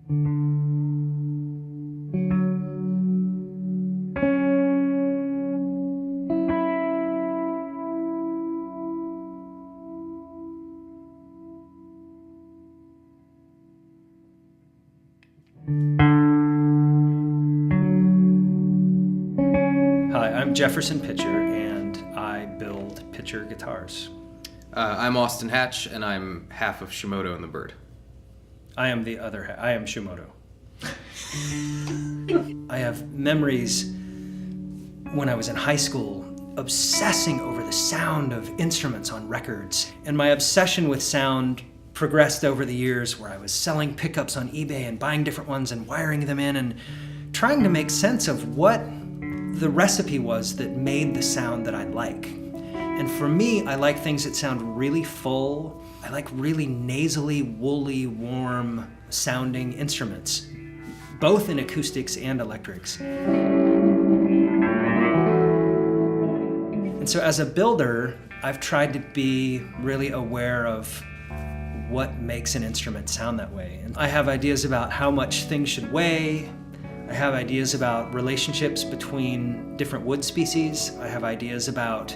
Hi, I'm Jefferson Pitcher, and I build Pitcher guitars. I'm Austin Hatch, and I'm half of Shumoto and the Byrde. I am the other half. I am Shumoto. I have memories when I was in high school obsessing over the sound of instruments on records. And my obsession with sound progressed over the years where I was selling pickups on eBay and buying different ones and wiring them in and trying to make sense of what the recipe was that made the sound that I like. And for me, I like things that sound really full. I like really nasally, woolly, warm sounding instruments, both in acoustics and electrics. And so as a builder, I've tried to be really aware of what makes an instrument sound that way. And I have ideas about how much things should weigh. I have ideas about relationships between different wood species. I have ideas about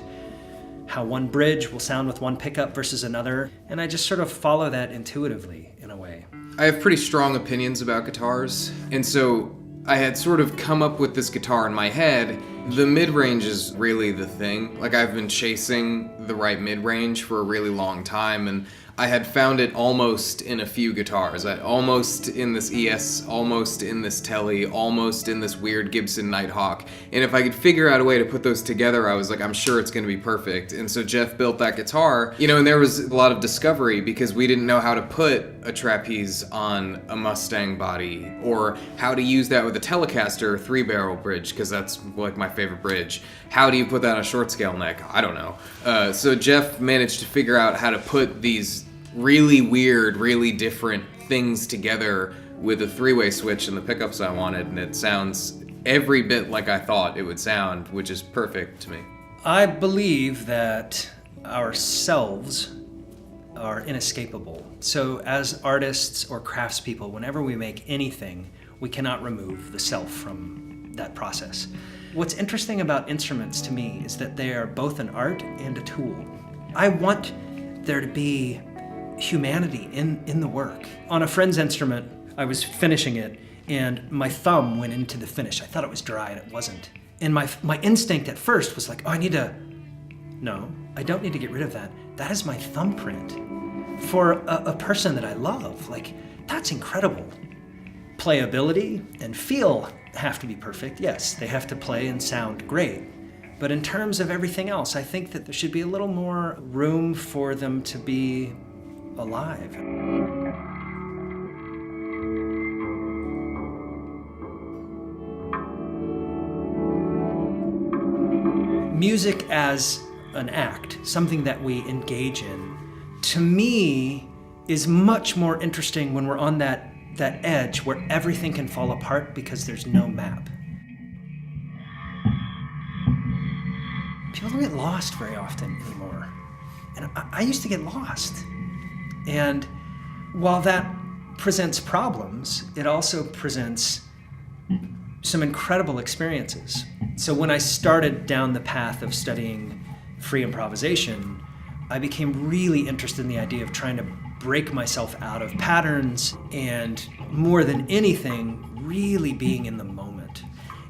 how one bridge will sound with one pickup versus another. And I just sort of follow that intuitively in a way. I have pretty strong opinions about guitars, and so I had sort of come up with this guitar in my head. The mid-range is really the thing. Like, I've been chasing the right mid-range for a really long time, and I had found it almost in a few guitars. Almost in this ES, almost in this Tele, almost in this weird Gibson Nighthawk. And if I could figure out a way to put those together, I was like, I'm sure it's gonna be perfect. And so Jeff built that guitar, and there was a lot of discovery because we didn't know how to put a trapeze on a Mustang body, or how to use that with a Telecaster 3-barrel bridge, because that's like my favorite bridge. How do you put that on a short scale neck? I don't know. So Jeff managed to figure out how to put these really weird, really different things together with a 3-way switch and the pickups I wanted, and it sounds every bit like I thought it would sound, which is perfect to me. I believe that ourselves are inescapable. So as artists or craftspeople, whenever we make anything, we cannot remove the self from that process. What's interesting about instruments to me is that they are both an art and a tool. I want there to be humanity in the work. On a friend's instrument, I was finishing it, and my thumb went into the finish. I thought it was dry, and it wasn't. And my instinct at first was like, no, I don't need to get rid of that. That is my thumbprint. For a person that I love, like, that's incredible. Playability and feel have to be perfect. Yes, they have to play and sound great. But in terms of everything else, I think that there should be a little more room for them to be alive. Music as an act, something that we engage in, to me is much more interesting when we're on that edge where everything can fall apart because there's no map. People don't get lost very often anymore. And I used to get lost. And while that presents problems, it also presents some incredible experiences. So when I started down the path of studying free improvisation, I became really interested in the idea of trying to break myself out of patterns and, more than anything, really being in the moment.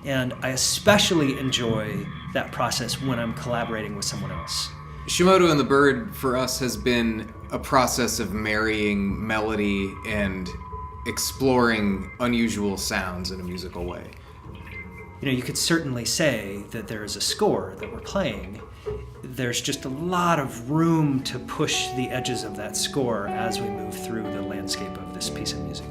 And I especially enjoy that process when I'm collaborating with someone else. Shumoto and the Byrde for us has been a process of marrying melody and exploring unusual sounds in a musical way. You could certainly say that there is a score that we're playing. There's just a lot of room to push the edges of that score as we move through the landscape of this piece of music.